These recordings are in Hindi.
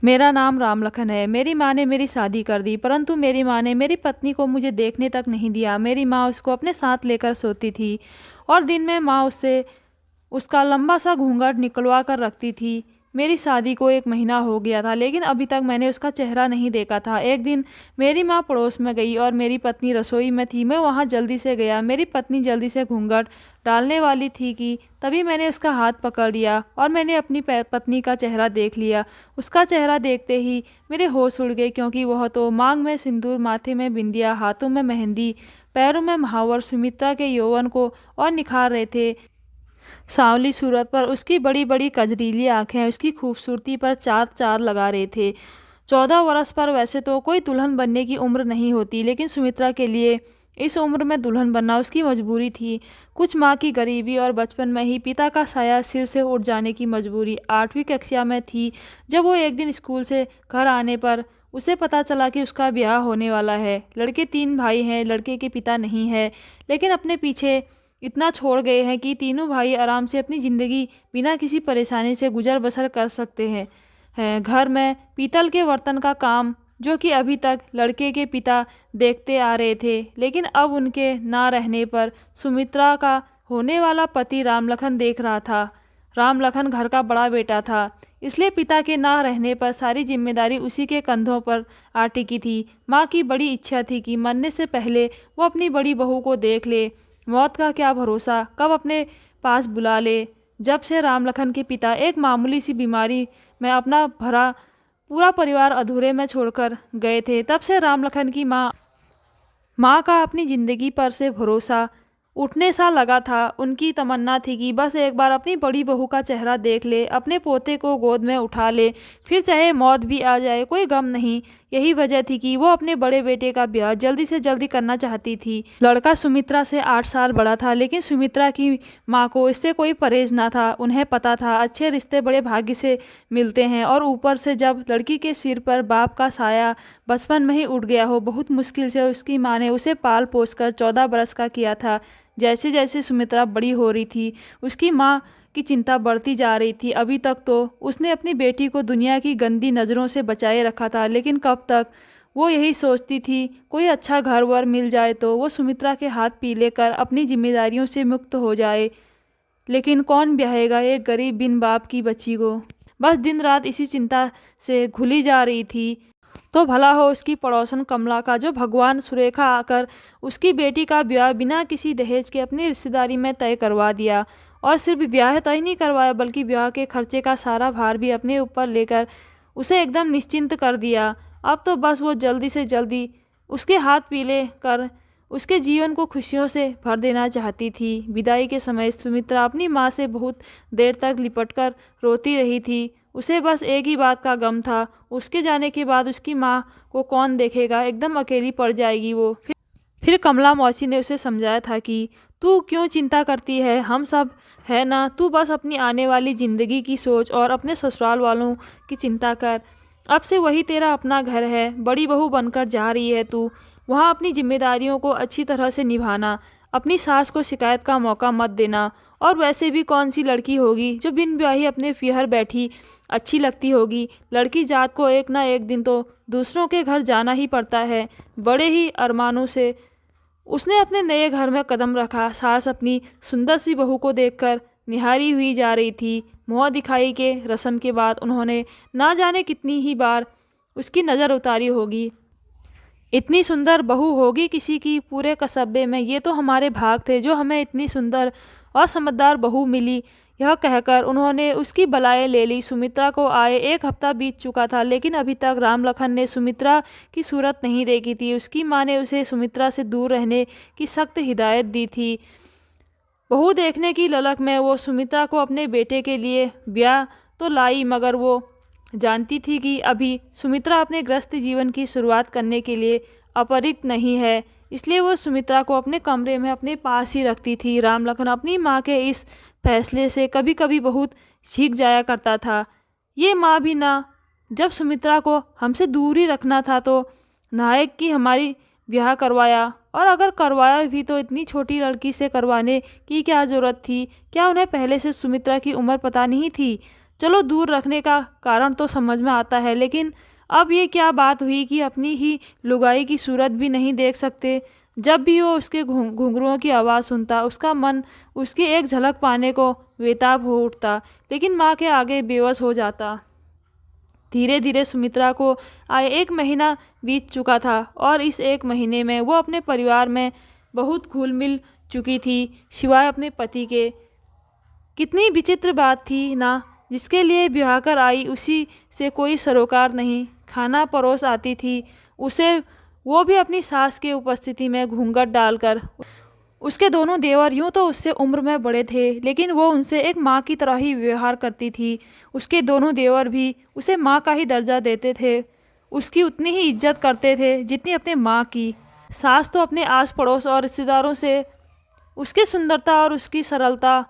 मेरा नाम रामलखन है। मेरी माँ ने मेरी शादी कर दी, परंतु मेरी माँ ने मेरी पत्नी को मुझे देखने तक नहीं दिया। मेरी माँ उसको अपने साथ लेकर सोती थी और दिन में माँ उससे उसका लंबा सा घूंघट निकलवा कर रखती थी। मेरी शादी को 1 महीना हो गया था, लेकिन अभी तक मैंने उसका चेहरा नहीं देखा था। एक दिन मेरी माँ पड़ोस में गई और मेरी पत्नी रसोई में थी। मैं वहाँ जल्दी से गया। मेरी पत्नी जल्दी से घूंघट डालने वाली थी कि तभी मैंने उसका हाथ पकड़ लिया और मैंने अपनी पत्नी का चेहरा देख लिया। उसका चेहरा देखते ही मेरे होश उड़ गए, क्योंकि वह तो मांग में सिंदूर, माथे में बिंदिया, हाथों में मेहंदी, पैरों में महावर सुमित्रा के यौवन को और निखार रहे थे। सांवली सूरत पर उसकी बड़ी बड़ी कजरीली आंखें उसकी खूबसूरती पर चार चार लगा रहे थे। 14 वर्ष पर वैसे तो कोई दुल्हन बनने की उम्र नहीं होती, लेकिन सुमित्रा के लिए इस उम्र में दुल्हन बनना उसकी मजबूरी थी। कुछ माँ की गरीबी और बचपन में ही पिता का साया सिर से उठ जाने की मजबूरी। 8वीं कक्षा में थी जब वो एक दिन स्कूल से घर आने पर उसे पता चला कि उसका ब्याह होने वाला है। लड़के 3 भाई हैं, लड़के के पिता नहीं है, लेकिन अपने पीछे इतना छोड़ गए हैं कि तीनों भाई आराम से अपनी ज़िंदगी बिना किसी परेशानी से गुजर बसर कर सकते हैं। घर में पीतल के बर्तन का काम, जो कि अभी तक लड़के के पिता देखते आ रहे थे, लेकिन अब उनके ना रहने पर सुमित्रा का होने वाला पति रामलखन देख रहा था। रामलखन घर का बड़ा बेटा था, इसलिए पिता के ना रहने पर सारी जिम्मेदारी उसी के कंधों पर आ टिकी थी। माँ की बड़ी इच्छा थी कि मरने से पहले वो अपनी बड़ी बहू को देख ले। मौत का क्या भरोसा, कब अपने पास बुला ले। जब से रामलखन के पिता एक मामूली सी बीमारी में अपना भरा पूरा परिवार अधूरे में छोड़कर गए थे, तब से रामलखन की माँ का अपनी ज़िंदगी पर से भरोसा उठने सा लगा था। उनकी तमन्ना थी कि बस एक बार अपनी बड़ी बहू का चेहरा देख ले, अपने पोते को गोद में उठा ले, फिर चाहे मौत भी आ जाए कोई गम नहीं। यही वजह थी कि वो अपने बड़े बेटे का ब्याह जल्दी से जल्दी करना चाहती थी। लड़का सुमित्रा से 8 साल बड़ा था, लेकिन सुमित्रा की माँ को इससे कोई परहेज ना था। उन्हें पता था अच्छे रिश्ते बड़े भाग्य से मिलते हैं, और ऊपर से जब लड़की के सिर पर बाप का साया बचपन में ही उठ गया हो। बहुत मुश्किल से उसकी माँ ने उसे पाल पोस कर 14 बरस का किया था। जैसे जैसे सुमित्रा बड़ी हो रही थी, उसकी माँ की चिंता बढ़ती जा रही थी। अभी तक तो उसने अपनी बेटी को दुनिया की गंदी नज़रों से बचाए रखा था, लेकिन कब तक वो यही सोचती थी कोई अच्छा घर वर मिल जाए तो वो सुमित्रा के हाथ पीले कर अपनी जिम्मेदारियों से मुक्त हो जाए। लेकिन कौन ब्याहेगा एक गरीब बिन बाप की बच्ची को। बस दिन रात इसी चिंता से घुली जा रही थी। तो भला हो उसकी पड़ोसन कमला का, जो भगवान सुरेखा आकर उसकी बेटी का ब्याह बिना किसी दहेज के अपनी रिश्तेदारी में तय करवा दिया। और सिर्फ ब्याह तय नहीं करवाया, बल्कि ब्याह के खर्चे का सारा भार भी अपने ऊपर लेकर उसे एकदम निश्चिंत कर दिया। अब तो बस वो जल्दी से जल्दी उसके हाथ पीले कर उसके जीवन को खुशियों से भर देना चाहती थी। विदाई के समय सुमित्रा अपनी माँ से बहुत देर तक लिपटकर रोती रही थी। उसे बस एक ही बात का गम था, उसके जाने के बाद उसकी माँ को कौन देखेगा, एकदम अकेली पड़ जाएगी वो। फिर कमला मौसी ने उसे समझाया था कि तू क्यों चिंता करती है, हम सब है ना, तू बस अपनी आने वाली ज़िंदगी की सोच और अपने ससुराल वालों की चिंता कर। अब से वही तेरा अपना घर है, बड़ी बहू बनकर जा रही है तू, वहाँ अपनी जिम्मेदारियों को अच्छी तरह से निभाना, अपनी सास को शिकायत का मौका मत देना। और वैसे भी कौन सी लड़की होगी जो बिन ब्याही अपने फिहर बैठी अच्छी लगती होगी। लड़की जात को एक ना एक दिन तो दूसरों के घर जाना ही पड़ता है। बड़े ही अरमानों से उसने अपने नए घर में कदम रखा। सास अपनी सुंदर सी बहू को देखकर निहारी हुई जा रही थी। मुँह दिखाई के रस्म के बाद उन्होंने ना जाने कितनी ही बार उसकी नज़र उतारी होगी। इतनी सुंदर बहू होगी किसी की पूरे कस्बे में, ये तो हमारे भाग थे जो हमें इतनी सुंदर और समझदार बहू मिली। यह कहकर उन्होंने उसकी बलाएं ले ली। सुमित्रा को आए 1 हफ्ता बीत चुका था, लेकिन अभी तक रामलखन ने सुमित्रा की सूरत नहीं देखी थी। उसकी माँ ने उसे सुमित्रा से दूर रहने की सख्त हिदायत दी थी। बहू देखने की ललक में वो सुमित्रा को अपने बेटे के लिए ब्याह तो लाई, मगर वो जानती थी कि अभी सुमित्रा अपने गृहस्थ जीवन की शुरुआत करने के लिए अपरिक्त नहीं है, इसलिए वो सुमित्रा को अपने कमरे में अपने पास ही रखती थी। रामलखन अपनी माँ के इस फैसले से कभी कभी बहुत चीख जाया करता था। ये माँ भी ना, जब सुमित्रा को हमसे दूर ही रखना था तो नायक की हमारी ब्याह करवाया, और अगर करवाया भी तो इतनी छोटी लड़की से करवाने की क्या ज़रूरत थी। क्या उन्हें पहले से सुमित्रा की उम्र पता नहीं थी। चलो दूर रखने का कारण तो समझ में आता है, लेकिन अब ये क्या बात हुई कि अपनी ही लुगाई की सूरत भी नहीं देख सकते। जब भी वो उसके घुंघरुओं की आवाज़ सुनता, उसका मन उसकी एक झलक पाने को बेताब हो उठता, लेकिन माँ के आगे बेबस हो जाता। धीरे धीरे सुमित्रा को आए 1 महीना बीत चुका था और इस 1 महीने में वो अपने परिवार में बहुत घुल मिल चुकी थी, सिवाय अपने पति के। कितनी विचित्र बात थी ना, जिसके लिए ब्याह कर आई उसी से कोई सरोकार नहीं। खाना परोस आती थी उसे, वो भी अपनी सास के उपस्थिति में घूंघट डालकर। उसके दोनों देवर यूं तो उससे उम्र में बड़े थे, लेकिन वो उनसे एक माँ की तरह ही व्यवहार करती थी। उसके दोनों देवर भी उसे माँ का ही दर्जा देते थे, उसकी उतनी ही इज्जत करते थे जितनी अपने माँ की। सास तो अपने आस पड़ोस और रिश्तेदारों से उसकी सुंदरता और उसकी सरलता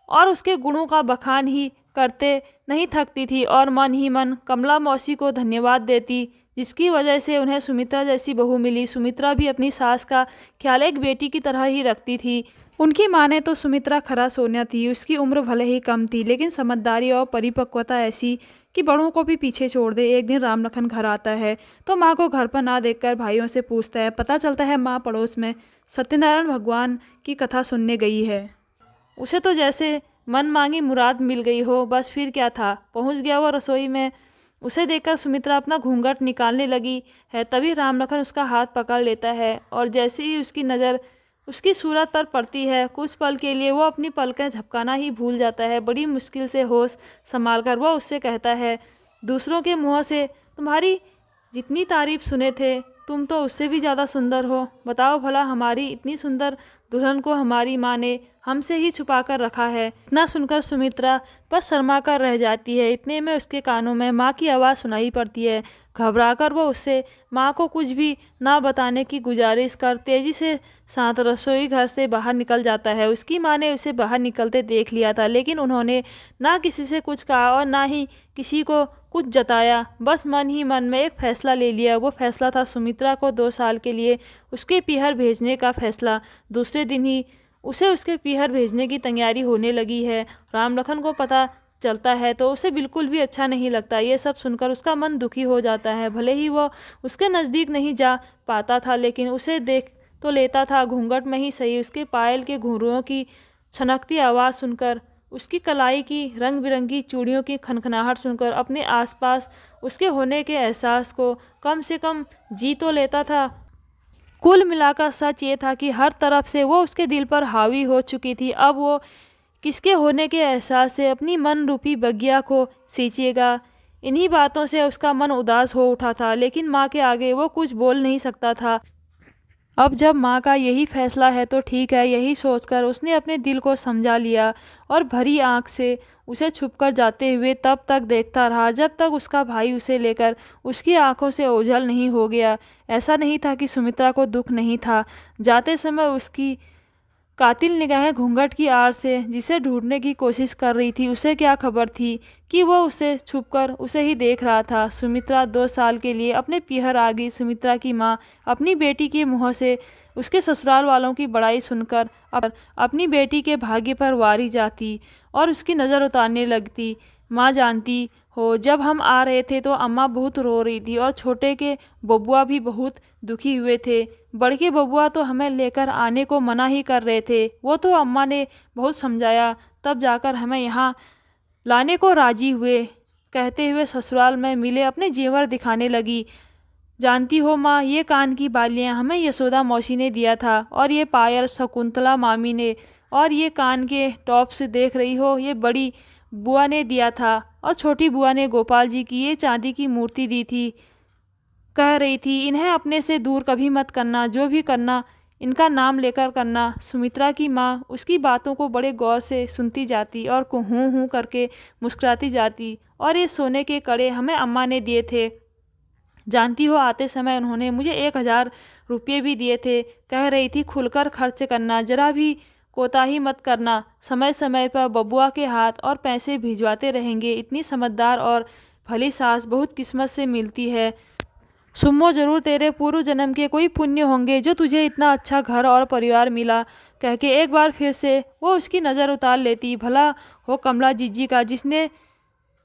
और उसके गुणों का बखान ही करते नहीं थकती थी, और मन ही मन कमला मौसी को धन्यवाद देती, जिसकी वजह से उन्हें सुमित्रा जैसी बहू मिली। सुमित्रा भी अपनी सास का ख्याल एक बेटी की तरह ही रखती थी। उनकी माँ ने तो सुमित्रा खरा सोना थी। उसकी उम्र भले ही कम थी, लेकिन समझदारी और परिपक्वता ऐसी कि बड़ों को भी पीछे छोड़ दे। एक दिन राम लखन घर आता है तो माँ को घर पर ना देखकर भाइयों से पूछता है। पता चलता है माँ पड़ोस में सत्यनारायण भगवान की कथा सुनने गई है। उसे तो जैसे मन मांगी मुराद मिल गई हो, बस फिर क्या था। पहुंच गया वो रसोई में। उसे देखकर सुमित्रा अपना घूंघट निकालने लगी है, तभी राम लखन उसका हाथ पकड़ लेता है, और जैसे ही उसकी नज़र उसकी सूरत पर पड़ती है, कुछ पल के लिए वो अपनी पलकें झपकाना ही भूल जाता है। बड़ी मुश्किल से होश संभाल कर वो उससे कहता है, दूसरों के मुँह से तुम्हारी जितनी तारीफ सुने थे, तुम तो उससे भी ज़्यादा सुंदर हो। बताओ भला, हमारी इतनी सुंदर दुल्हन को हमारी माँ ने हमसे ही छुपा कर रखा है। इतना सुनकर सुमित्रा बस शर्मा कर रह जाती है। इतने में उसके कानों में माँ की आवाज़ सुनाई पड़ती है। घबराकर वो उससे माँ को कुछ भी ना बताने की गुजारिश कर तेजी से साथ रसोई घर से बाहर निकल जाता है। उसकी माँ ने उसे बाहर निकलते देख लिया था, लेकिन उन्होंने ना किसी से कुछ कहा और ना ही किसी को कुछ जताया। बस मन ही मन में एक फैसला ले लिया। वो फैसला था सुमित्रा को 2 साल के लिए उसके पीहर भेजने का फैसला। दूसरे दिन ही उसे उसके पीहर भेजने की तैयारी होने लगी है। राम लखन को पता चलता है तो उसे बिल्कुल भी अच्छा नहीं लगता। ये सब सुनकर उसका मन दुखी हो जाता है। भले ही वो उसके नज़दीक नहीं जा पाता था, लेकिन उसे देख तो लेता था, घूंघट में ही सही। उसके पायल के घुंघरुओं की छनकती आवाज़ सुनकर, उसकी कलाई की रंग बिरंगी चूड़ियों की खनखनाहट सुनकर, अपने आसपास उसके होने के एहसास को कम से कम जी तो लेता था। कुल मिलाकर सच ये था कि हर तरफ से वो उसके दिल पर हावी हो चुकी थी। अब वो किसके होने के एहसास से अपनी मन रूपी बगिया को सींचेगा। इन्हीं बातों से उसका मन उदास हो उठा था, लेकिन माँ के आगे वो कुछ बोल नहीं सकता था। अब जब माँ का यही फैसला है तो ठीक है, यही सोचकर उसने अपने दिल को समझा लिया और भरी आंख से उसे छुपकर जाते हुए तब तक देखता रहा जब तक उसका भाई उसे लेकर उसकी आंखों से ओझल नहीं हो गया। ऐसा नहीं था कि सुमित्रा को दुख नहीं था। जाते समय उसकी कातिल निगाहें घूंघट की आड़ से जिसे ढूंढने की कोशिश कर रही थी, उसे क्या खबर थी कि वो उसे छुपकर उसे ही देख रहा था। सुमित्रा 2 साल के लिए अपने पीहर आ गई। सुमित्रा की माँ अपनी बेटी के मुँह से उसके ससुराल वालों की बड़ाई सुनकर अपनी बेटी के भाग्य पर वारी जाती और उसकी नज़र उतारने लगती। माँ जानती हो, जब हम आ रहे थे तो अम्मा बहुत रो रही थी और छोटे के बबुआ भी बहुत दुखी हुए थे। बड़के बबुआ तो हमें लेकर आने को मना ही कर रहे थे। वो तो अम्मा ने बहुत समझाया, तब जाकर हमें यहाँ लाने को राजी हुए। कहते हुए ससुराल में मिले अपने जेवर दिखाने लगी। जानती हो माँ, ये कान की बालियाँ हमें यशोदा मौसी ने दिया था, और ये पायल शकुंतला मामी ने, और ये कान के टॉप्स देख रही हो, ये बड़ी बुआ ने दिया था, और छोटी बुआ ने गोपाल जी की ये चांदी की मूर्ति दी थी। कह रही थी, इन्हें अपने से दूर कभी मत करना, जो भी करना इनका नाम लेकर करना। सुमित्रा की माँ उसकी बातों को बड़े गौर से सुनती जाती और हूँ हूँ करके मुस्कुराती जाती। और ये सोने के कड़े हमें अम्मा ने दिए थे। जानती हो, आते समय उन्होंने मुझे 1000 रुपये भी दिए थे। कह रही थी, खुलकर खर्च करना, जरा भी कोताही मत करना। समय समय पर बबुआ के हाथ और पैसे भिजवाते रहेंगे। इतनी समझदार और भली सास बहुत किस्मत से मिलती है। सुम्मो, जरूर तेरे पूर्व जन्म के कोई पुण्य होंगे जो तुझे इतना अच्छा घर और परिवार मिला। कह के एक बार फिर से वो उसकी नज़र उतार लेती। भला हो कमला जीजी का, जिसने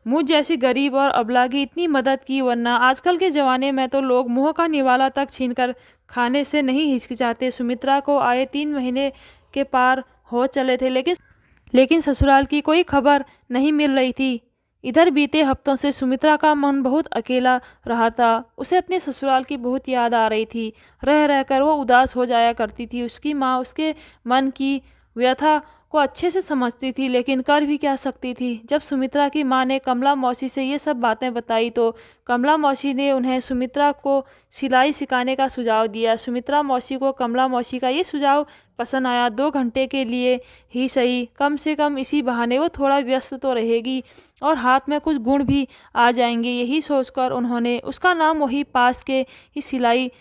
मुझ जैसी गरीब और अबला की इतनी मदद की, वरना आजकल के ज़माने में तो लोग मुँह का निवाला तक छीनकर खाने से नहीं हिचकिचाते। सुमित्रा को आए 3 महीने के पार हो चले थे, लेकिन ससुराल की कोई खबर नहीं मिल रही थी। इधर बीते हफ्तों से सुमित्रा का मन बहुत अकेला रहा था। उसे अपने ससुराल की बहुत याद आ रही थी। रह रहकर वो उदास हो जाया करती थी। उसकी माँ उसके मन की व्यथा को अच्छे से समझती थी, लेकिन कर भी क्या सकती थी। जब सुमित्रा की माँ ने कमला मौसी से ये सब बातें बताई तो कमला मौसी ने उन्हें सुमित्रा को सिलाई सिखाने का सुझाव दिया। सुमित्रा मौसी को कमला मौसी का ये सुझाव पसंद आया। 2 घंटे के लिए ही सही, कम से कम इसी बहाने वो थोड़ा व्यस्त तो रहेगी और हाथ में कुछ गुण भी आ जाएंगे। यही सोचकर उन्होंने उसका नाम वही पास के ही सिलाई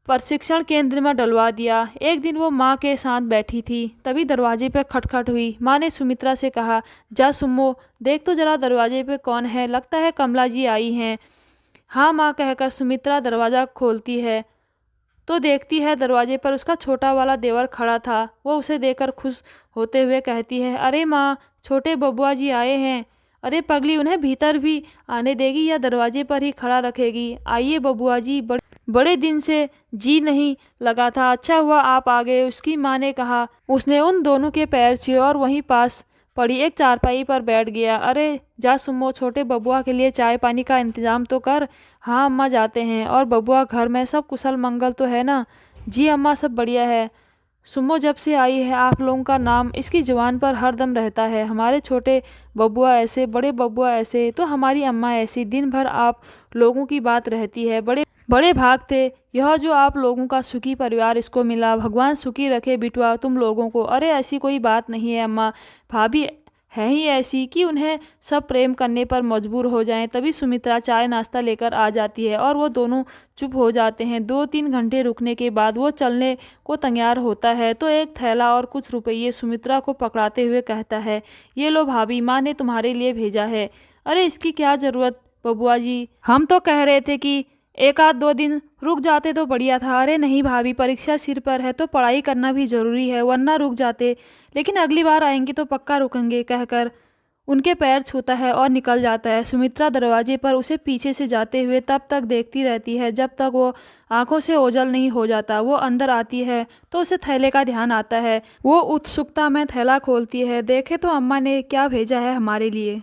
प्रशिक्षण केंद्र में डलवा दिया। एक दिन वो माँ के साथ बैठी थी, तभी दरवाजे पर खटखट हुई। माँ ने सुमित्रा से कहा, जा सुम्मो, देख तो जरा दरवाजे पे कौन है, लगता है कमला जी आई हैं। हाँ माँ कहकर सुमित्रा दरवाज़ा खोलती है तो देखती है दरवाजे पर उसका छोटा वाला देवर खड़ा था। वो उसे देखकर खुश होते हुए कहती है, अरे माँ, छोटे बबुआ जी आए हैं। अरे पगली, उन्हें भीतर भी आने देगी या दरवाजे पर ही खड़ा रखेगी? आइए बबुआ जी, बड़े दिन से जी नहीं लगा था, अच्छा हुआ आप आ गए। उसकी माँ ने कहा। उसने उन दोनों के पैर छुए और वहीं पास पड़ी एक चारपाई पर बैठ गया। अरे जा सुम्मो, छोटे बबुआ के लिए चाय पानी का इंतजाम तो कर। हाँ अम्मा, जाते हैं। और बबुआ, घर में सब कुशल मंगल तो है ना? जी अम्मा, सब बढ़िया है। सुम्मो जब से आई है आप लोगों का नाम इसकी जुबान पर हर दम रहता है। हमारे छोटे बबुआ ऐसे, बड़े बबुआ ऐसे, तो हमारी अम्मा ऐसी, दिन भर आप लोगों की बात रहती है। बड़े बड़े भाग थे यह जो आप लोगों का सुखी परिवार इसको मिला। भगवान सुखी रखे बिटवा तुम लोगों को। अरे ऐसी कोई बात नहीं है अम्मा, भाभी है ही ऐसी कि उन्हें सब प्रेम करने पर मजबूर हो जाएं। तभी सुमित्रा चाय नाश्ता लेकर आ जाती है और वो दोनों चुप हो जाते हैं। 2-3 घंटे रुकने के बाद वो चलने को तैयार होता है तो एक थैला और कुछ रुपये सुमित्रा को पकड़ाते हुए कहता है, ये लो भाभी, माँ ने तुम्हारे लिए भेजा है। अरे इसकी क्या ज़रूरत बबुआ जी, हम तो कह रहे थे कि 1-2 दिन रुक जाते तो बढ़िया था। अरे नहीं भाभी, परीक्षा सिर पर है तो पढ़ाई करना भी ज़रूरी है, वरना रुक जाते, लेकिन अगली बार आएंगे तो पक्का रुकेंगे, कहकर उनके पैर छूता है और निकल जाता है। सुमित्रा दरवाजे पर उसे पीछे से जाते हुए तब तक देखती रहती है जब तक वो आंखों से ओझल नहीं हो जाता। वो अंदर आती है तो उसे थैले का ध्यान आता है। वो उत्सुकता में थैला खोलती है, देखे तो अम्मा ने क्या भेजा है हमारे लिए।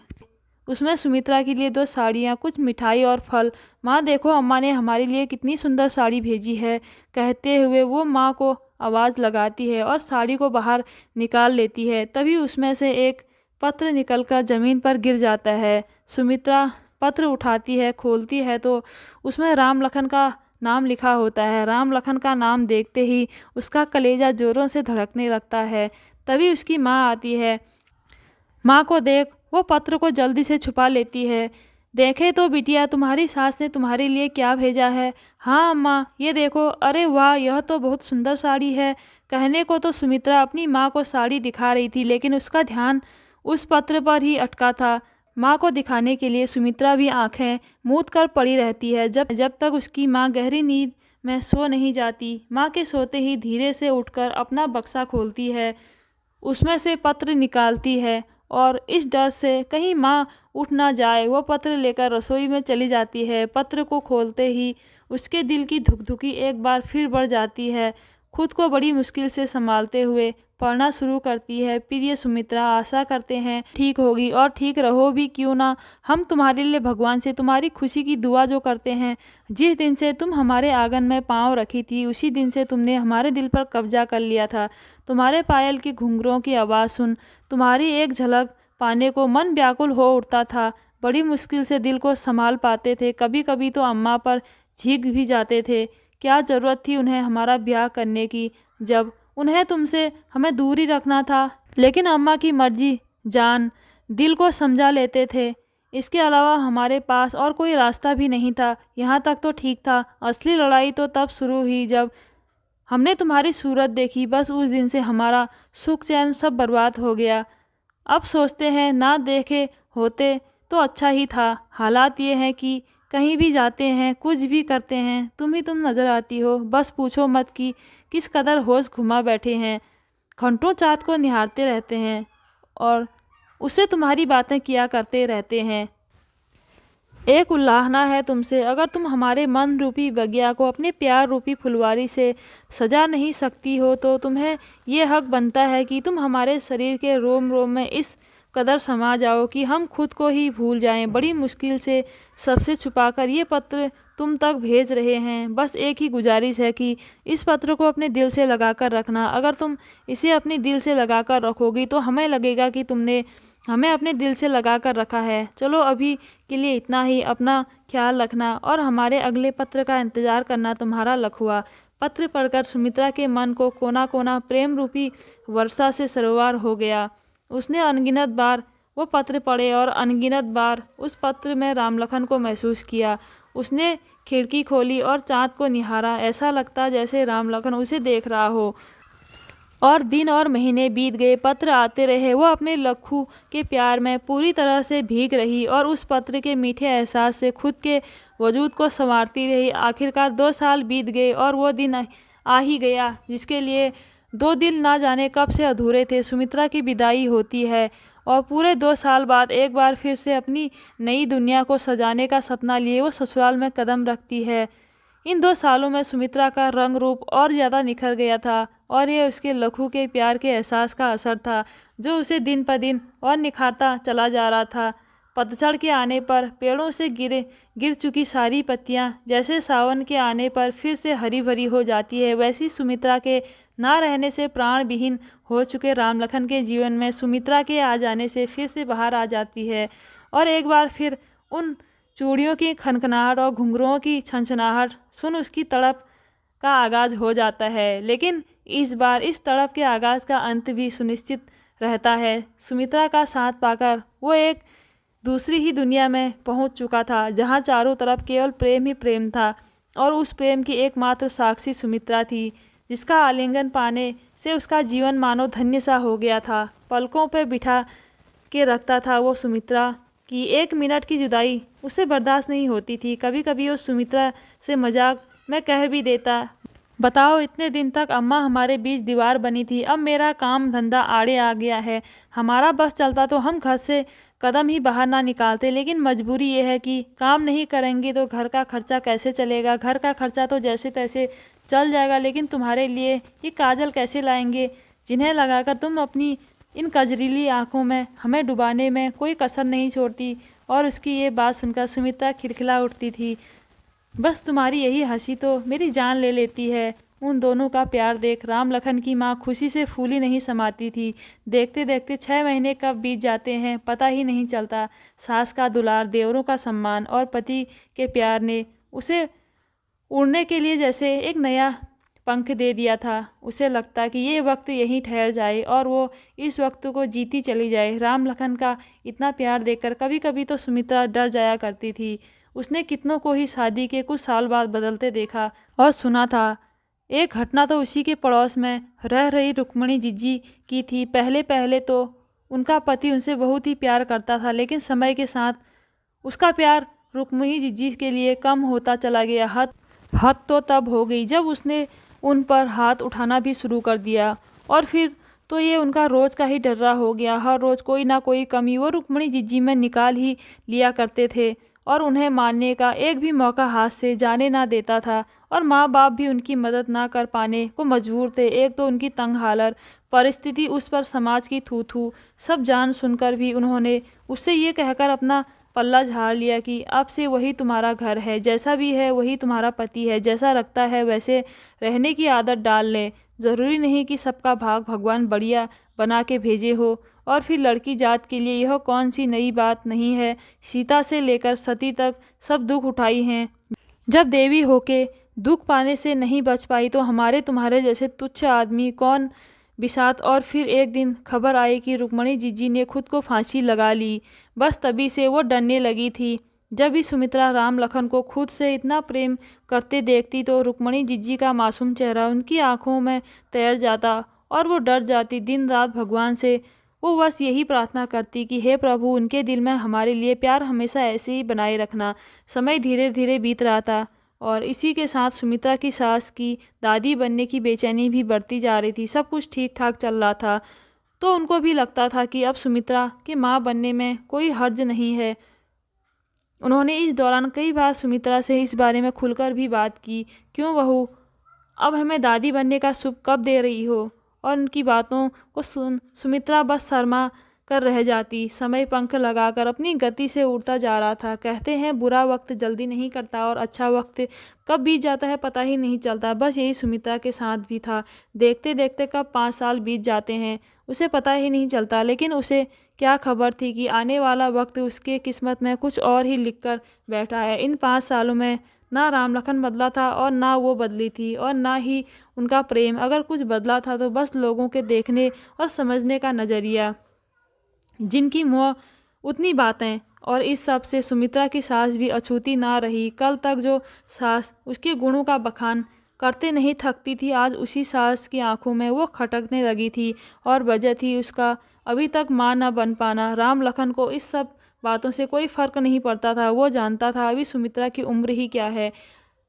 उसमें सुमित्रा के लिए 2 साड़ियाँ, कुछ मिठाई और फल। माँ देखो, अम्मा ने हमारे लिए कितनी सुंदर साड़ी भेजी है, कहते हुए वो माँ को आवाज़ लगाती है और साड़ी को बाहर निकाल लेती है। तभी उसमें से एक पत्र निकलकर ज़मीन पर गिर जाता है। सुमित्रा पत्र उठाती है, खोलती है तो उसमें राम लखन का नाम लिखा होता है। राम लखन का नाम देखते ही उसका कलेजा जोरों से धड़कने लगता है। तभी उसकी माँ आती है। माँ को देख वो पत्र को जल्दी से छुपा लेती है। देखे तो बिटिया, तुम्हारी सास ने तुम्हारे लिए क्या भेजा है। हाँ अम्मा, ये देखो। अरे वाह, यह तो बहुत सुंदर साड़ी है। कहने को तो सुमित्रा अपनी माँ को साड़ी दिखा रही थी, लेकिन उसका ध्यान उस पत्र पर ही अटका था। माँ को दिखाने के लिए सुमित्रा भी आंखें मूंद कर पड़ी रहती है जब तक उसकी माँ गहरी नींद में सो नहीं जाती। माँ के सोते ही धीरे से उठकर अपना बक्सा खोलती है, उसमें से पत्र निकालती है और इस डर से कहीं माँ उठ ना जाए वो पत्र लेकर रसोई में चली जाती है। पत्र को खोलते ही उसके दिल की धुकधुकी एक बार फिर बढ़ जाती है। खुद को बड़ी मुश्किल से संभालते हुए पढ़ना शुरू करती है। प्रिय सुमित्रा, आशा करते हैं ठीक होगी और ठीक रहो भी क्यों ना। हम तुम्हारे लिए भगवान से तुम्हारी खुशी की दुआ जो करते हैं। जिस दिन से तुम हमारे आंगन में पाँव रखी थी उसी दिन से तुमने हमारे दिल पर कब्जा कर लिया था। तुम्हारे पायल की घुंघरों की आवाज़ सुन तुम्हारी एक झलक पाने को मन व्याकुल हो उठता था। बड़ी मुश्किल से दिल को संभाल पाते थे। कभी कभी तो अम्मा पर झींक भी जाते थे। क्या ज़रूरत थी उन्हें हमारा ब्याह करने की, जब उन्हें तुमसे हमें दूर ही रखना था। लेकिन अम्मा की मर्जी जान दिल को समझा लेते थे। इसके अलावा हमारे पास और कोई रास्ता भी नहीं था। यहाँ तक तो ठीक था। असली लड़ाई तो तब शुरू हुई जब हमने तुम्हारी सूरत देखी। बस उस दिन से हमारा सुख चैन सब बर्बाद हो गया। अब सोचते हैं ना देखे होते तो अच्छा ही था। हालात ये हैं कि कहीं भी जाते हैं, कुछ भी करते हैं, तुम नज़र आती हो। बस पूछो मत कि किस कदर होश घुमा बैठे हैं। घंटों चाँद को निहारते रहते हैं और उससे तुम्हारी बातें किया करते रहते हैं। एक उल्लाहना है तुमसे, अगर तुम हमारे मन रूपी बगिया को अपने प्यार रूपी फुलवारी से सजा नहीं सकती हो तो तुम्हें ये हक बनता है कि तुम हमारे शरीर के रोम रोम में इस कदर समा जाओ कि हम खुद को ही भूल जाएं। बड़ी मुश्किल से सबसे छुपाकर ये पत्र तुम तक भेज रहे हैं। बस एक ही गुजारिश है कि इस पत्र को अपने दिल से लगा कर रखना। अगर तुम इसे अपने दिल से लगा कर रखोगी तो हमें लगेगा कि तुमने हमें अपने दिल से लगा कर रखा है। चलो अभी के लिए इतना ही। अपना ख्याल रखना और हमारे अगले पत्र का इंतज़ार करना। तुम्हारा लखुआ। पत्र पढ़कर सुमित्रा के मन को कोना कोना प्रेम रूपी वर्षा से सरोवर हो गया। उसने अनगिनत बार वो पत्र पढ़े और अनगिनत बार उस पत्र में रामलखन को महसूस किया। उसने खिड़की खोली और चाँद को निहारा। ऐसा लगता जैसे रामलखन उसे देख रहा हो। और दिन और महीने बीत गए, पत्र आते रहे। वो अपने लखू के प्यार में पूरी तरह से भीग रही और उस पत्र के मीठे एहसास से खुद के वजूद को संवारती रही। आखिरकार 2 साल बीत गए और वो दिन आ ही गया जिसके लिए 2 दिन ना जाने कब से अधूरे थे। सुमित्रा की विदाई होती है और पूरे 2 साल बाद एक बार फिर से अपनी नई दुनिया को सजाने का सपना लिए वो ससुराल में कदम रखती है। इन 2 सालों में सुमित्रा का रंग रूप और ज़्यादा निखर गया था और ये उसके लखू के प्यार के एहसास का असर था जो उसे दिन पर दिन और निखारता चला जा रहा था। पतझड़ के आने पर पेड़ों से गिर चुकी सारी पत्तियां जैसे सावन के आने पर फिर से हरी भरी हो जाती है, वैसी सुमित्रा के ना रहने से प्राण विहीन हो चुके रामलखन के जीवन में सुमित्रा के आ जाने से फिर से बाहर आ जाती है। और एक बार फिर उन चूड़ियों की खनखनाहट और घुंघरुओं की छनछनाहट सुन उसकी तड़प का आगाज़ हो जाता है। लेकिन इस बार इस तड़प के आगाज़ का अंत भी सुनिश्चित रहता है। सुमित्रा का साथ पाकर वो एक दूसरी ही दुनिया में पहुंच चुका था जहां चारों तरफ केवल प्रेम ही प्रेम था और उस प्रेम की एकमात्र साक्षी सुमित्रा थी जिसका आलिंगन पाने से उसका जीवन मानो धन्य सा हो गया था। पलकों पर बिठा के रखता था वो सुमित्रा की 1 मिनट की जुदाई उसे बर्दाश्त नहीं होती थी। कभी कभी वो सुमित्रा से मजाक में कह भी देता, बताओ इतने दिन तक अम्मा हमारे बीच दीवार बनी थी, अब मेरा काम धंधा आड़े आ गया है। हमारा बस चलता तो हम घर से कदम ही बाहर ना निकालते, लेकिन मजबूरी ये है कि काम नहीं करेंगे तो घर का खर्चा कैसे चलेगा। घर का खर्चा तो जैसे तैसे चल जाएगा, लेकिन तुम्हारे लिए ये काजल कैसे लाएंगे जिन्हें लगाकर तुम अपनी इन कजरीली आंखों में हमें डुबाने में कोई कसर नहीं छोड़ती। और उसकी ये बात सुनकर सुमित्रा खिलखिला उठती थी। बस तुम्हारी यही हंसी तो मेरी जान ले लेती है। उन दोनों का प्यार देख रामलखन की माँ खुशी से फूली नहीं समाती थी। देखते देखते 6 महीने कब बीत जाते हैं पता ही नहीं चलता। सास का दुलार, देवरों का सम्मान और पति के प्यार ने उसे उड़ने के लिए जैसे एक नया पंख दे दिया था। उसे लगता कि ये वक्त यहीं ठहर जाए और वो इस वक्त को जीती चली जाए। रामलखन का इतना प्यार देखकर कभी कभी तो सुमित्रा डर जाया करती थी। उसने कितनों को ही शादी के कुछ साल बाद बदलते देखा और सुना था। एक घटना तो उसी के पड़ोस में रह रही रुक्मणी जिज्जी की थी। पहले पहले तो उनका पति उनसे बहुत ही प्यार करता था, लेकिन समय के साथ उसका प्यार रुक्मणी जिज्जी के लिए कम होता चला गया। हद तो तब हो गई जब उसने उन पर हाथ उठाना भी शुरू कर दिया और फिर तो ये उनका रोज़ का ही डर्रा हो गया। हर रोज़ कोई ना कोई कमी वो रुक्मणी जिज्जी में निकाल ही लिया करते थे और उन्हें मानने का एक भी मौका हाथ से जाने ना देता था। और माँ बाप भी उनकी मदद ना कर पाने को मजबूर थे। एक तो उनकी तंग हालत परिस्थिति, उस पर समाज की थू थू सब जान सुनकर भी उन्होंने उससे ये कहकर अपना पल्ला झाड़ लिया कि अब से वही तुम्हारा घर है, जैसा भी है वही तुम्हारा पति है, जैसा रखता है वैसे रहने की आदत डाल लें। ज़रूरी नहीं कि सबका भाग भगवान बढ़िया बना के भेजे हो। और फिर लड़की जात के लिए यह कौन सी नई बात नहीं है। सीता से लेकर सती तक सब दुख उठाई हैं। जब देवी होके दुख पाने से नहीं बच पाई तो हमारे तुम्हारे जैसे तुच्छ आदमी कौन बिसात। और फिर एक दिन खबर आई कि रुक्मणी जिज्जी ने खुद को फांसी लगा ली। बस तभी से वो डरने लगी थी। जब भी सुमित्रा रामलखन को खुद से इतना प्रेम करते देखती तो रुक्मणी जिज्जी का मासूम चेहरा उनकी आंखों में तैर जाता और वो डर जाती। दिन रात भगवान से वो बस यही प्रार्थना करती कि हे प्रभु, उनके दिल में हमारे लिए प्यार हमेशा ऐसे ही बनाए रखना। समय धीरे धीरे बीत रहा था और इसी के साथ सुमित्रा की सास की दादी बनने की बेचैनी भी बढ़ती जा रही थी। सब कुछ ठीक ठाक चल रहा था तो उनको भी लगता था कि अब सुमित्रा की माँ बनने में कोई हर्ज नहीं है। उन्होंने इस दौरान कई बार सुमित्रा से इस बारे में खुलकर भी बात की। क्यों बहू, अब हमें दादी बनने का शुभ कब दे रही हो? और उनकी बातों को सुन सुमित्रा बस शर्मा कर रह जाती। समय पंख लगाकर अपनी गति से उड़ता जा रहा था। कहते हैं बुरा वक्त जल्दी नहीं करता और अच्छा वक्त कब बीत जाता है पता ही नहीं चलता। बस यही सुमित्रा के साथ भी था। देखते देखते कब 5 साल बीत जाते हैं उसे पता ही नहीं चलता। लेकिन उसे क्या खबर थी कि आने वाला वक्त उसके किस्मत में कुछ और ही लिख कर बैठा है। इन 5 सालों में ना राम लखन बदला था और ना वो बदली थी और ना ही उनका प्रेम। अगर कुछ बदला था तो बस लोगों के देखने और समझने का नज़रिया। जिनकी मुँह उतनी बातें। और इस सब से सुमित्रा की सास भी अछूती ना रही। कल तक जो सास उसके गुणों का बखान करते नहीं थकती थी, आज उसी सास की आंखों में वो खटकने लगी थी। और वजह थी उसका अभी तक मां न बन पाना। राम लखन को इस सब बातों से कोई फर्क नहीं पड़ता था। वो जानता था अभी सुमित्रा की उम्र ही क्या है,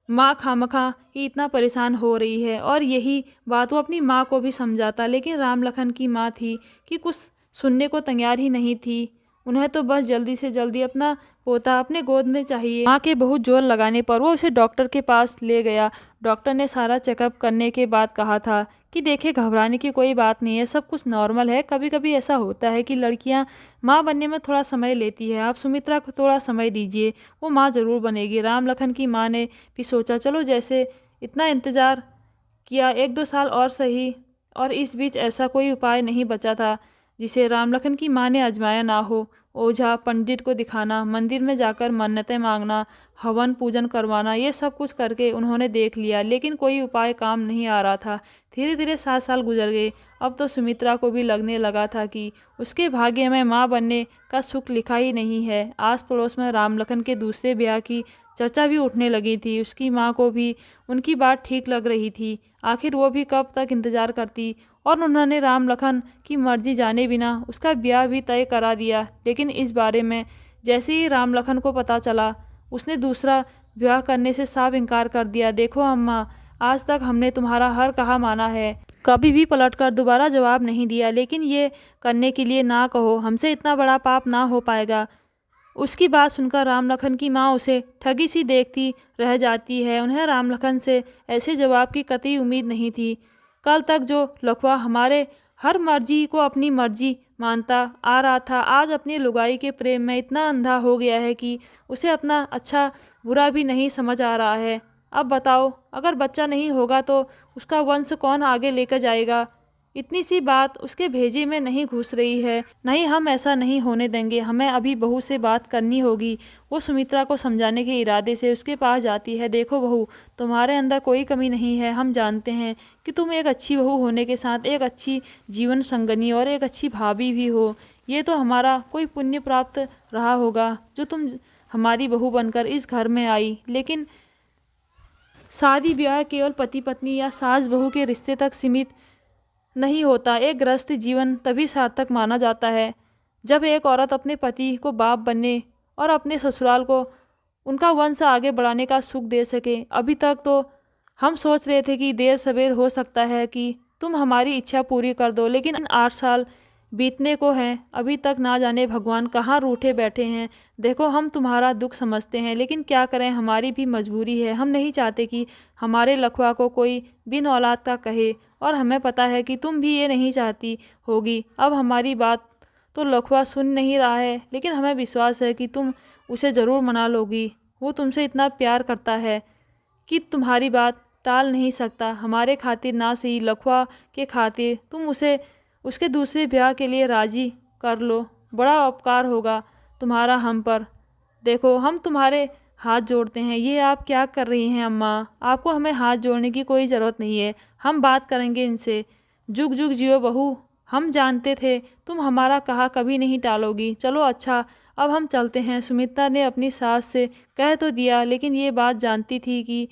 माँ खामखा ही इतना परेशान हो रही है। और यही बात वो अपनी माँ को भी समझाता। लेकिन राम लखन की माँ थी कि कुछ सुनने को तैयार ही नहीं थी। उन्हें तो बस जल्दी से जल्दी अपना पोता अपने गोद में चाहिए। माँ के बहुत जोर लगाने पर वो उसे डॉक्टर के पास ले गया। डॉक्टर ने सारा चेकअप करने के बाद कहा था कि देखिए, घबराने की कोई बात नहीं है, सब कुछ नॉर्मल है। कभी कभी ऐसा होता है कि लड़कियां माँ बनने में थोड़ा समय लेती है। आप सुमित्रा को थोड़ा समय दीजिए, वो माँ ज़रूर बनेगी। राम लखन की माँ ने भी सोचा चलो, जैसे इतना इंतज़ार किया, 1-2 साल और सही। और इस बीच ऐसा कोई उपाय नहीं बचा था जिसे राम लखन की माँ ने आजमाया ना हो। ओझा पंडित को दिखाना, मंदिर में जाकर मन्नतें मांगना, हवन पूजन करवाना, ये सब कुछ करके उन्होंने देख लिया, लेकिन कोई उपाय काम नहीं आ रहा था। धीरे धीरे 7 साल गुजर गए। अब तो सुमित्रा को भी लगने लगा था कि उसके भाग्य में माँ बनने का सुख लिखा ही नहीं है। आस पड़ोस में राम लखन के दूसरे ब्याह की चर्चा भी उठने लगी थी। उसकी माँ को भी उनकी बात ठीक लग रही थी। आखिर वो भी कब तक इंतजार करती। और उन्होंने राम लखन की मर्जी जाने बिना उसका ब्याह भी तय करा दिया। लेकिन इस बारे में जैसे ही राम लखन को पता चला, उसने दूसरा ब्याह करने से साफ इनकार कर दिया। देखो अम्मा, आज तक हमने तुम्हारा हर कहा माना है, कभी भी पलटकर दोबारा जवाब नहीं दिया, लेकिन ये करने के लिए ना कहो, हमसे इतना बड़ा पाप ना हो पाएगा। उसकी बात सुनकर राम लखन की माँ उसे ठगी सी देखती रह जाती है। उन्हें राम लखन से ऐसे जवाब की कतई उम्मीद नहीं थी। कल तक जो लखवा हमारे हर मर्जी को अपनी मर्जी मानता आ रहा था, आज अपनी लुगाई के प्रेम में इतना अंधा हो गया है कि उसे अपना अच्छा बुरा भी नहीं समझ आ रहा है। अब बताओ, अगर बच्चा नहीं होगा तो उसका वंश कौन आगे लेकर जाएगा? इतनी सी बात उसके भेजे में नहीं घुस रही है। नहीं, हम ऐसा नहीं होने देंगे, हमें अभी बहू से बात करनी होगी। वो सुमित्रा को समझाने के इरादे से उसके पास जाती है। देखो बहू, तुम्हारे अंदर कोई कमी नहीं है। हम जानते हैं कि तुम एक अच्छी बहू होने के साथ एक अच्छी जीवन संगनी और एक अच्छी भाभी भी हो। ये तो हमारा कोई पुण्य प्राप्त रहा होगा जो तुम हमारी बहू बनकर इस घर में आई। लेकिन शादी ब्याह केवल पति पत्नी या सास बहू के रिश्ते तक सीमित नहीं होता। एक गृहस्थ जीवन तभी सार्थक माना जाता है जब एक औरत अपने पति को बाप बनने और अपने ससुराल को उनका वंश आगे बढ़ाने का सुख दे सके। अभी तक तो हम सोच रहे थे कि देर सवेर हो सकता है कि तुम हमारी इच्छा पूरी कर दो, लेकिन 8 साल बीतने को हैं, अभी तक ना जाने भगवान कहाँ रूठे बैठे हैं। देखो, हम तुम्हारा दुख समझते हैं, लेकिन क्या करें, हमारी भी मजबूरी है। हम नहीं चाहते कि हमारे लखवा को कोई बिन औलाद का कहे, और हमें पता है कि तुम भी ये नहीं चाहती होगी। अब हमारी बात तो लखवा सुन नहीं रहा है, लेकिन हमें विश्वास है कि तुम उसे ज़रूर मना लोगी। वो तुमसे इतना प्यार करता है कि तुम्हारी बात टाल नहीं सकता। हमारे खातिर ना सही, लखवा के खातिर तुम उसे उसके दूसरे ब्याह के लिए राजी कर लो। बड़ा उपकार होगा तुम्हारा हम पर। देखो, हम तुम्हारे हाथ जोड़ते हैं। ये आप क्या कर रही हैं अम्मा? आपको हमें हाथ जोड़ने की कोई ज़रूरत नहीं है, हम बात करेंगे इनसे। जुग जुग जियो बहू, हम जानते थे तुम हमारा कहा कभी नहीं टालोगी। चलो अच्छा, अब हम चलते हैं। सुमित्रा ने अपनी सास से कह तो दिया, लेकिन ये बात जानती थी कि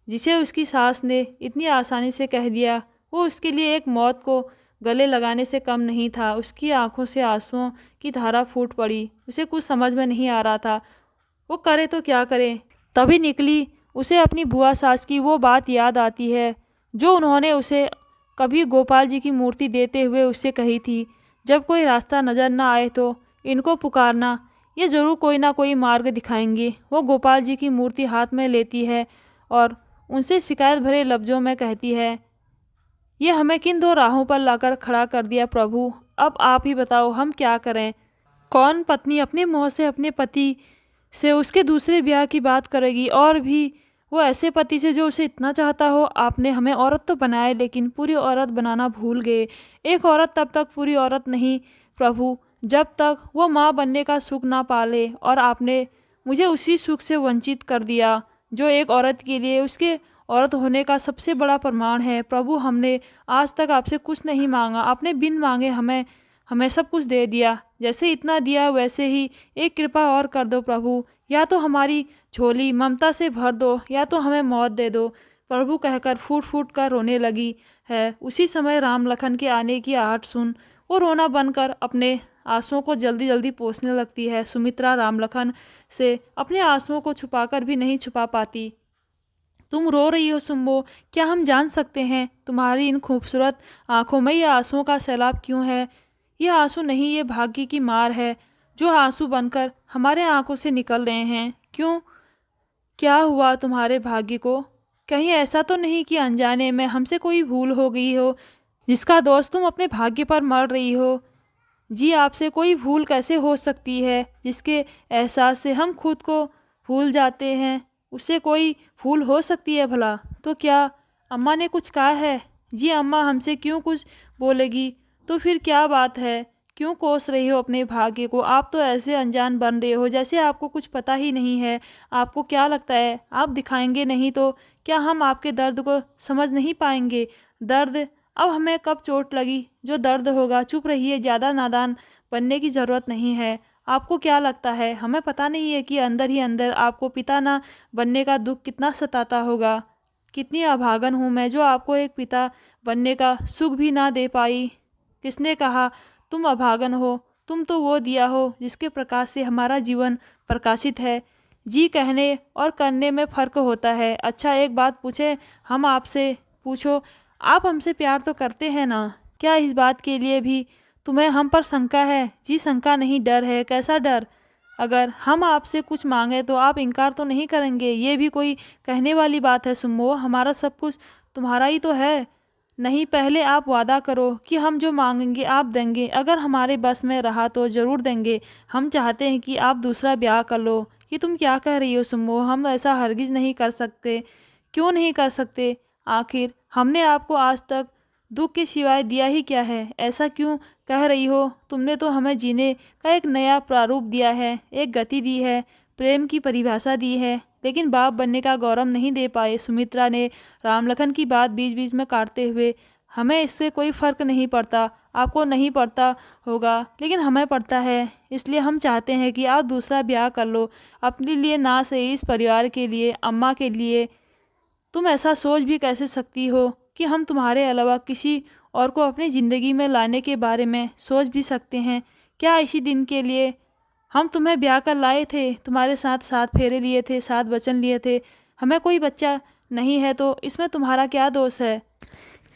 जिसे उसकी सास ने इतनी आसानी से कह दिया, वो उसके लिए एक मौत को गले लगाने से कम नहीं था। उसकी आंखों से आंसुओं की धारा फूट पड़ी। उसे कुछ समझ में नहीं आ रहा था वो करे तो क्या करे। तभी निकली उसे अपनी बुआ सास की वो बात याद आती है जो उन्होंने उसे कभी गोपाल जी की मूर्ति देते हुए उससे कही थी, जब कोई रास्ता नज़र न आए तो इनको पुकारना, ये जरूर कोई ना कोई मार्ग दिखाएंगे। वो गोपाल जी की मूर्ति हाथ में लेती है और उनसे शिकायत भरे लफ्ज़ों में कहती है, ये हमें किन दो राहों पर लाकर खड़ा कर दिया प्रभु, अब आप ही बताओ हम क्या करें। कौन पत्नी अपने मुँह से अपने पति से उसके दूसरे ब्याह की बात करेगी, और भी वो ऐसे पति से जो उसे इतना चाहता हो। आपने हमें औरत तो बनाए लेकिन पूरी औरत बनाना भूल गए। एक औरत तब तक पूरी औरत नहीं प्रभु जब तक वो माँ बनने का सुख ना पाले, और आपने मुझे उसी सुख से वंचित कर दिया जो एक औरत के लिए उसके औरत होने का सबसे बड़ा प्रमाण है। प्रभु हमने आज तक आपसे कुछ नहीं मांगा, आपने बिन मांगे हमें हमें सब कुछ दे दिया। जैसे इतना दिया वैसे ही एक कृपा और कर दो प्रभु, या तो हमारी झोली ममता से भर दो या तो हमें मौत दे दो। प्रभु कहकर फूट फूट कर रोने लगी है। उसी समय राम लखन के आने की आहट सुन वो रोना बनकर अपने आंसुओं को जल्दी जल्दी पोंछने लगती है। सुमित्रा राम लखन से अपने आंसुओं को छुपाकर भी नहीं छुपा पाती। तुम रो रही हो सुम्बो, क्या हम जान सकते हैं तुम्हारी इन खूबसूरत आंखों में ये आंसुओं का सैलाब क्यों है? ये आंसू नहीं, ये भाग्य की मार है जो आंसू बनकर हमारे आंखों से निकल रहे हैं। क्यों, क्या हुआ तुम्हारे भाग्य को? कहीं ऐसा तो नहीं कि अनजाने में हमसे कोई भूल हो गई हो जिसका दोष तुम अपने भाग्य पर मर रही हो? जी आपसे कोई भूल कैसे हो सकती है जिसके एहसास से हम खुद को भूल जाते हैं, उससे कोई भूल हो सकती है भला? तो क्या अम्मा ने कुछ कहा है? जी अम्मा हमसे क्यों कुछ बोलेगी? तो फिर क्या बात है, क्यों कोस रही हो अपने भाग्य को? आप तो ऐसे अनजान बन रहे हो जैसे आपको कुछ पता ही नहीं है। आपको क्या लगता है आप दिखाएंगे नहीं तो क्या हम आपके दर्द को समझ नहीं पाएंगे? दर्द अब हमें कब चोट लगी जो दर्द होगा। चुप रहिए, ज़्यादा नादान बनने की ज़रूरत नहीं है। आपको क्या लगता है हमें पता नहीं है कि अंदर ही अंदर आपको पिता ना बनने का दुख कितना सताता होगा? कितनी अभागन हूँ मैं जो आपको एक पिता बनने का सुख भी ना दे पाई। किसने कहा तुम अभागन हो? तुम तो वो दिया हो जिसके प्रकाश से हमारा जीवन प्रकाशित है। जी कहने और करने में फ़र्क होता है। अच्छा एक बात पूछे हम आपसे? पूछो। आप हमसे प्यार तो करते हैं ना? क्या इस बात के लिए भी तुम्हें हम पर शंका है? जी शंका नहीं, डर है। कैसा डर? अगर हम आपसे कुछ मांगे तो आप इनकार तो नहीं करेंगे? ये भी कोई कहने वाली बात है सुम्बो, हमारा सब कुछ तुम्हारा ही तो है। नहीं, पहले आप वादा करो कि हम जो मांगेंगे आप देंगे। अगर हमारे बस में रहा तो ज़रूर देंगे। हम चाहते हैं कि आप दूसरा ब्याह कर लो। ये तुम क्या कह रही हो सुम्बो? हम ऐसा हरगिज़ नहीं कर सकते। क्यों नहीं कर सकते? आखिर हमने आपको आज तक दुख के सिवाय दिया ही क्या है? ऐसा क्यों कह रही हो? तुमने तो हमें जीने का एक नया प्रारूप दिया है, एक गति दी है, प्रेम की परिभाषा दी है, लेकिन बाप बनने का गौरव नहीं दे पाए। सुमित्रा ने रामलखन की बात बीच बीच में काटते हुए, हमें इससे कोई फ़र्क नहीं पड़ता। आपको नहीं पड़ता होगा लेकिन हमें पड़ता है, इसलिए हम चाहते हैं कि आप दूसरा ब्याह कर लो। अपने लिए ना सही, इस परिवार के लिए, अम्मा के लिए। तुम ऐसा सोच भी कैसे सकती हो कि हम तुम्हारे अलावा किसी और को अपनी ज़िंदगी में लाने के बारे में सोच भी सकते हैं? क्या इसी दिन के लिए हम तुम्हें ब्याह कर लाए थे? तुम्हारे साथ 7 फेरे लिए थे, 7 वचन लिए थे। हमें कोई बच्चा नहीं है तो इसमें तुम्हारा क्या दोष है?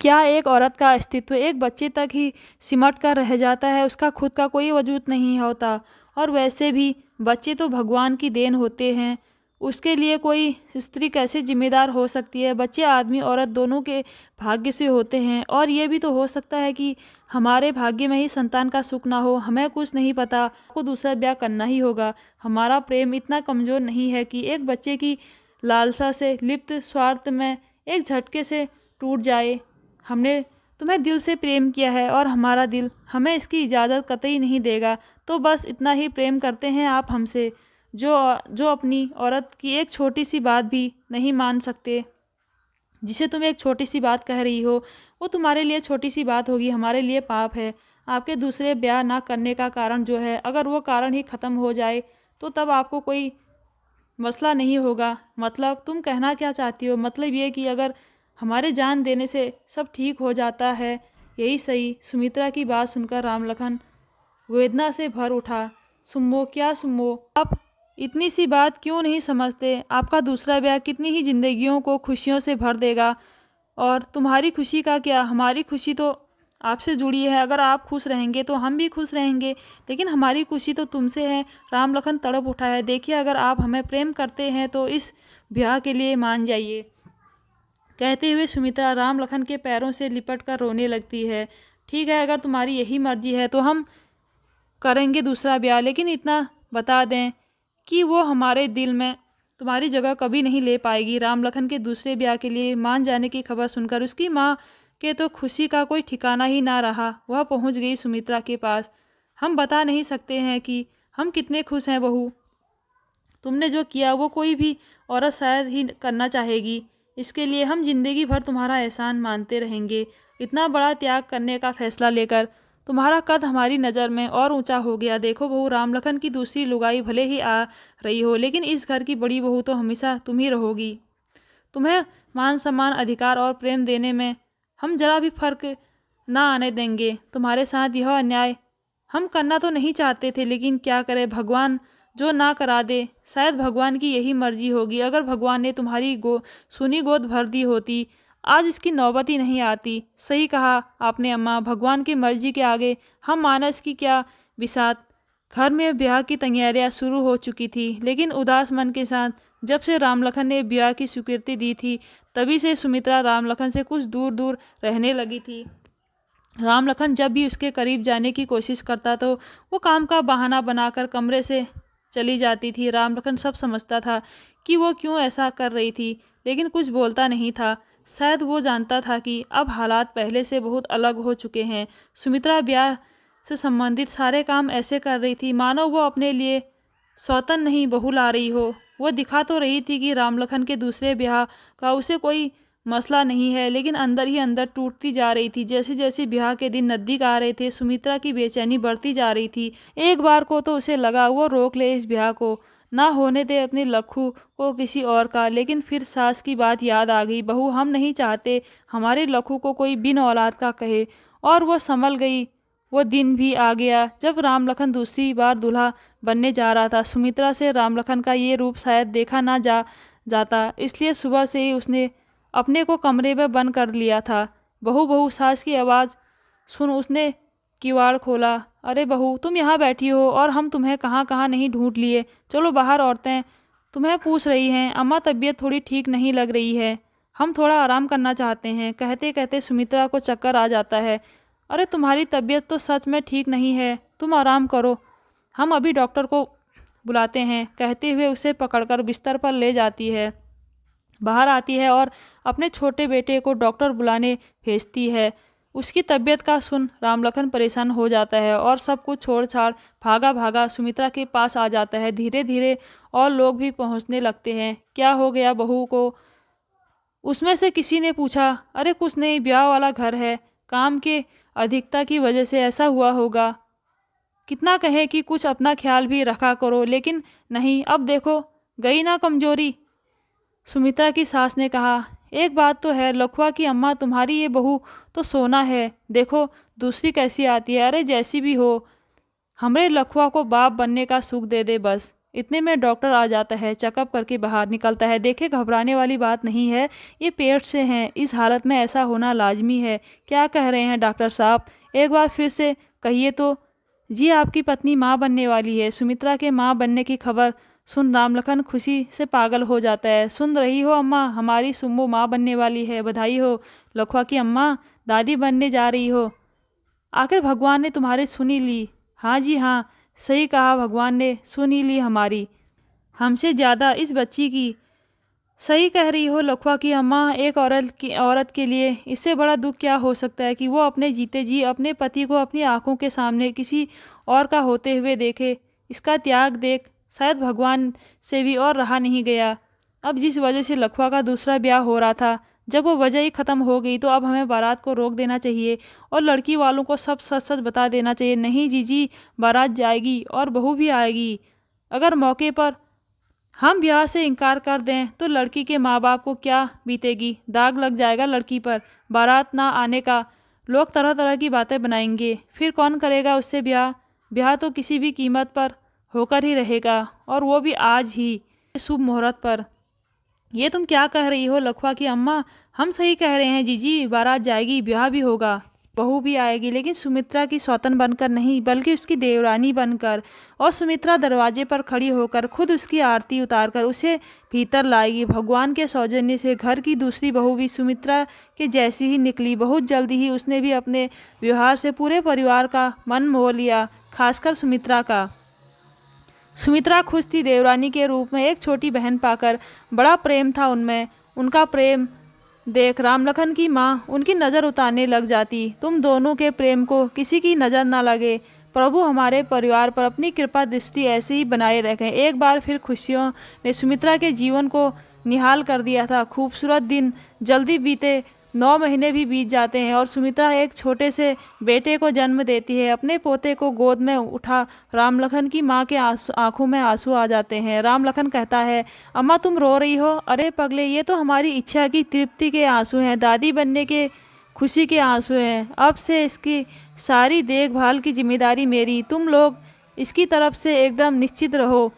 क्या एक औरत का अस्तित्व एक बच्चे तक ही सिमट कर रह जाता है? उसका खुद का कोई वजूद नहीं होता। और वैसे भी बच्चे तो भगवान की देन होते हैं, उसके लिए कोई स्त्री कैसे जिम्मेदार हो सकती है? बच्चे आदमी औरत दोनों के भाग्य से होते हैं, और ये भी तो हो सकता है कि हमारे भाग्य में ही संतान का सुख ना हो। हमें कुछ नहीं पता, आपको दूसरा ब्याह करना ही होगा। हमारा प्रेम इतना कमज़ोर नहीं है कि एक बच्चे की लालसा से लिप्त स्वार्थ में एक झटके से टूट जाए। हमने तुम्हें दिल से प्रेम किया है और हमारा दिल हमें इसकी इजाज़त कतई नहीं देगा। तो बस इतना ही प्रेम करते हैं आप हमसे, जो अपनी औरत की एक छोटी सी बात भी नहीं मान सकते। जिसे तुम एक छोटी सी बात कह रही हो वो तुम्हारे लिए छोटी सी बात होगी, हमारे लिए पाप है। आपके दूसरे ब्याह ना करने का कारण जो है, अगर वो कारण ही ख़त्म हो जाए तो तब आपको कोई मसला नहीं होगा। मतलब तुम कहना क्या चाहती हो? मतलब ये कि अगर हमारे जान देने से सब ठीक हो जाता है, यही सही? सुमित्रा की बात सुनकर रामलखन वेदना से भर उठा। सुम्बो, क्या सुम्बो, आप इतनी सी बात क्यों नहीं समझते? आपका दूसरा ब्याह कितनी ही जिंदगियों को खुशियों से भर देगा। और तुम्हारी खुशी का क्या, हमारी खुशी तो आपसे जुड़ी है। अगर आप खुश रहेंगे तो हम भी खुश रहेंगे, लेकिन हमारी खुशी तो तुमसे है। राम लखन तड़प उठा है। देखिए, अगर आप हमें प्रेम करते हैं तो इस ब्याह के लिए मान जाइए। कहते हुए सुमित्रा राम लखन के पैरों से लिपट कर रोने लगती है। ठीक है, अगर तुम्हारी यही मर्जी है तो हम करेंगे दूसरा ब्याह, लेकिन इतना बता दें कि वो हमारे दिल में तुम्हारी जगह कभी नहीं ले पाएगी। राम लखन के दूसरे ब्याह के लिए मान जाने की खबर सुनकर उसकी माँ के तो खुशी का कोई ठिकाना ही ना रहा। वह पहुंच गई सुमित्रा के पास। हम बता नहीं सकते हैं कि हम कितने खुश हैं बहू। तुमने जो किया वो कोई भी औरत शायद ही करना चाहेगी। इसके लिए हम जिंदगी भर तुम्हारा एहसान मानते रहेंगे। इतना बड़ा त्याग करने का फैसला लेकर तुम्हारा कद हमारी नज़र में और ऊंचा हो गया। देखो बहू, राम लखन की दूसरी लुगाई भले ही आ रही हो, लेकिन इस घर की बड़ी बहू तो हमेशा तुम ही रहोगी। तुम्हें मान सम्मान, अधिकार और प्रेम देने में हम जरा भी फर्क ना आने देंगे। तुम्हारे साथ यह अन्याय हम करना तो नहीं चाहते थे, लेकिन क्या करें, भगवान जो ना करा दे। शायद भगवान की यही मर्जी होगी। अगर भगवान ने तुम्हारी सुनी गोद भर दी होती, आज इसकी नौबत ही नहीं आती। सही कहा आपने अम्मा, भगवान की मर्जी के आगे हम मानस की क्या बिसात। घर में ब्याह की तैयारियां शुरू हो चुकी थी, लेकिन उदास मन के साथ जब से राम लखन ने ब्याह की स्वीकृति दी थी, तभी से सुमित्रा राम लखन से कुछ दूर दूर रहने लगी थी। राम लखन जब भी उसके करीब जाने की कोशिश करता तो वो काम का बहाना बनाकर कमरे से चली जाती थी। राम लखन सब समझता था कि वो क्यों ऐसा कर रही थी, लेकिन कुछ बोलता नहीं था। शायद वो जानता था कि अब हालात पहले से बहुत अलग हो चुके हैं। सुमित्रा ब्याह से संबंधित सारे काम ऐसे कर रही थी मानो वो अपने लिए सौतन नहीं बहू ला रही हो। वो दिखा तो रही थी कि राम लखन के दूसरे ब्याह का उसे कोई मसला नहीं है, लेकिन अंदर ही अंदर टूटती जा रही थी। जैसे जैसे ब्याह के दिन नज़दीक आ रहे थे, सुमित्रा की बेचैनी बढ़ती जा रही थी। एक बार को तो उसे लगा वो रोक ले इस ब्याह को, ना होने दे अपने लखू को किसी और का। लेकिन फिर सास की बात याद आ गई। बहू, हम नहीं चाहते हमारे लखू को कोई बिन औलाद का कहे। और वो संभल गई। वो दिन भी आ गया जब राम लखन दूसरी बार दूल्हा बनने जा रहा था। सुमित्रा से राम लखन का ये रूप शायद देखा ना जाता, इसलिए सुबह से ही उसने अपने को कमरे में बंद कर लिया था। बहू बहू, सास की आवाज़ सुन उसने किवाड़ खोला। अरे बहू, तुम यहाँ बैठी हो और हम तुम्हें कहाँ कहाँ नहीं ढूंढ लिए। चलो बाहर, औरतें तुम्हें पूछ रही हैं। अम्मा, तबीयत थोड़ी ठीक नहीं लग रही है, हम थोड़ा आराम करना चाहते हैं। कहते कहते सुमित्रा को चक्कर आ जाता है। अरे तुम्हारी तबीयत तो सच में ठीक नहीं है, तुम आराम करो, हम अभी डॉक्टर को बुलाते हैं। कहते हुए उसे पकड़कर बिस्तर पर ले जाती है। बाहर आती है और अपने छोटे बेटे को डॉक्टर बुलाने भेजती है। उसकी तबीयत का सुन राम लखन परेशान हो जाता है और सब कुछ छोड़ छाड़ भागा भागा सुमित्रा के पास आ जाता है। धीरे धीरे और लोग भी पहुंचने लगते हैं। क्या हो गया बहू को, उसमें से किसी ने पूछा। अरे कुछ नहीं, ब्याह वाला घर है, काम के अधिकता की वजह से ऐसा हुआ होगा। कितना कहे कि कुछ अपना ख्याल भी रखा करो, लेकिन नहीं, अब देखो गई ना कमजोरी। सुमित्रा की सास ने कहा। एक बात तो है लखुआ की अम्मा, तुम्हारी ये बहू तो सोना है, देखो दूसरी कैसी आती है। अरे जैसी भी हो, हमरे लखुआ को बाप बनने का सुख दे दे बस। इतने में डॉक्टर आ जाता है, चेकअप करके बाहर निकलता है। देखे, घबराने वाली बात नहीं है, ये पेट से हैं, इस हालत में ऐसा होना लाजमी है। क्या कह रहे हैं डॉक्टर साहब, एक बार फिर से कहिए तो। जी, आपकी पत्नी माँ बनने वाली है। सुमित्रा के माँ बनने की खबर सुन राम लखन खुशी से पागल हो जाता है। सुन रही हो अम्मा, हमारी सुम्बू माँ बनने वाली है, बधाई हो। लखुआ की अम्मा, दादी बनने जा रही हो। आखिर भगवान ने तुम्हारी सुनी ली। हाँ जी हाँ, सही कहा, भगवान ने सुन ही ली हमारी, हमसे ज़्यादा इस बच्ची की। सही कह रही हो लखुआ की अम्मा, एक औरत के लिए इससे बड़ा दुख क्या हो सकता है कि वो अपने जीते जी अपने पति को अपनी आंखों के सामने किसी और का होते हुए देखे। इसका त्याग देख शायद भगवान से भी और रहा नहीं गया। अब जिस वजह से लखुआ का दूसरा ब्याह हो रहा था, जब वो वजह ही ख़त्म हो गई, तो अब हमें बारात को रोक देना चाहिए और लड़की वालों को सब सच सच बता देना चाहिए। नहीं जीजी, बारात जाएगी और बहू भी आएगी। अगर मौके पर हम ब्याह से इनकार कर दें तो लड़की के माँ बाप को क्या बीतेगी, दाग लग जाएगा लड़की पर। बारात ना आने का लोग तरह तरह की बातें बनाएंगे, फिर कौन करेगा उससे ब्याह। ब्याह तो किसी भी कीमत पर होकर ही रहेगा, और वो भी आज ही शुभ मुहूर्त पर। ये तुम क्या कह रही हो लखुआ की अम्मा, हम सही कह रहे हैं जीजी, बारात जाएगी, ब्याह भी होगा। बहू भी आएगी, लेकिन सुमित्रा की सौतन बनकर नहीं बल्कि उसकी देवरानी बनकर। और सुमित्रा दरवाजे पर खड़ी होकर खुद उसकी आरती उतारकर उसे भीतर लाएगी। भगवान के सौजन्य से घर की दूसरी बहू भी सुमित्रा के जैसी ही निकली। बहुत जल्दी ही उसने भी अपने व्यवहार से पूरे परिवार का मन मोह लिया, खासकर सुमित्रा का। सुमित्रा खुश थी देवरानी के रूप में एक छोटी बहन पाकर। बड़ा प्रेम था उनमें। उनका प्रेम देख राम लखन की माँ उनकी नज़र उतारने लग जाती। तुम दोनों के प्रेम को किसी की नज़र ना लगे। प्रभु हमारे परिवार पर अपनी कृपा दृष्टि ऐसे ही बनाए रखें। एक बार फिर खुशियों ने सुमित्रा के जीवन को निहाल कर दिया था। खूबसूरत दिन जल्दी बीते। 9 महीने भी बीत जाते हैं और सुमित्रा एक छोटे से बेटे को जन्म देती है। अपने पोते को गोद में उठा राम लखन की माँ के आंखों में आंसू आ जाते हैं। राम लखन कहता है, अम्मा तुम रो रही हो? अरे पगले, ये तो हमारी इच्छा की तृप्ति के आंसू हैं, दादी बनने के खुशी के आंसू हैं। अब से इसकी सारी देखभाल की जिम्मेदारी मेरी, तुम लोग इसकी तरफ से एकदम निश्चित रहो,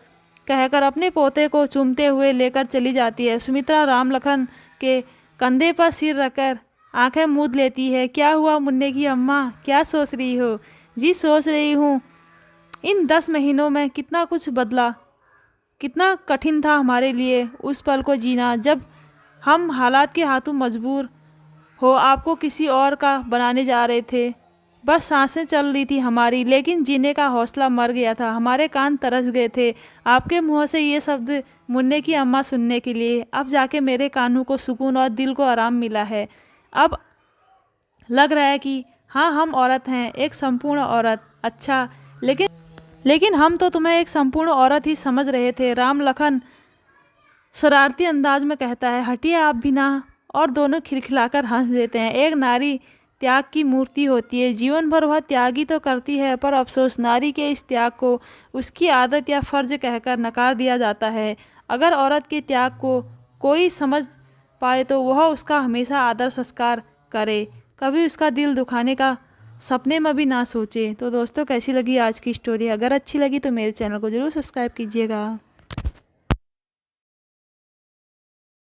कहकर अपने पोते को चूमते हुए लेकर चली जाती है। सुमित्रा राम लखन के कंधे पर सिर रखकर आंखें मूंद लेती है। क्या हुआ मुन्ने की अम्मा, क्या सोच रही हो? जी सोच रही हूँ इन 10 महीनों में कितना कुछ बदला, कितना कठिन था हमारे लिए उस पल को जीना जब हम हालात के हाथों मजबूर हो आपको किसी और का बनाने जा रहे थे। बस सांसें चल रही थी हमारी, लेकिन जीने का हौसला मर गया था। हमारे कान तरस गए थे आपके मुंह से ये शब्द मुन्ने की अम्मा सुनने के लिए। अब जाके मेरे कानों को सुकून और दिल को आराम मिला है। अब लग रहा है कि हाँ, हम औरत हैं, एक संपूर्ण औरत। अच्छा, लेकिन हम तो तुम्हें एक संपूर्ण औरत ही समझ रहे थे, राम लखन शरारती अंदाज में कहता है। हटिए आप भी ना। और दोनों खिलखिलाकर हंस देते हैं। एक नारी त्याग की मूर्ति होती है। जीवन भर वह त्यागी तो करती है, पर अफसोस नारी के इस त्याग को उसकी आदत या फर्ज कहकर नकार दिया जाता है। अगर औरत के त्याग को कोई समझ पाए तो वह उसका हमेशा आदर संस्कार करे, कभी उसका दिल दुखाने का सपने में भी ना सोचे। तो दोस्तों, कैसी लगी आज की स्टोरी? अगर अच्छी लगी तो मेरे चैनल को ज़रूर सब्सक्राइब कीजिएगा।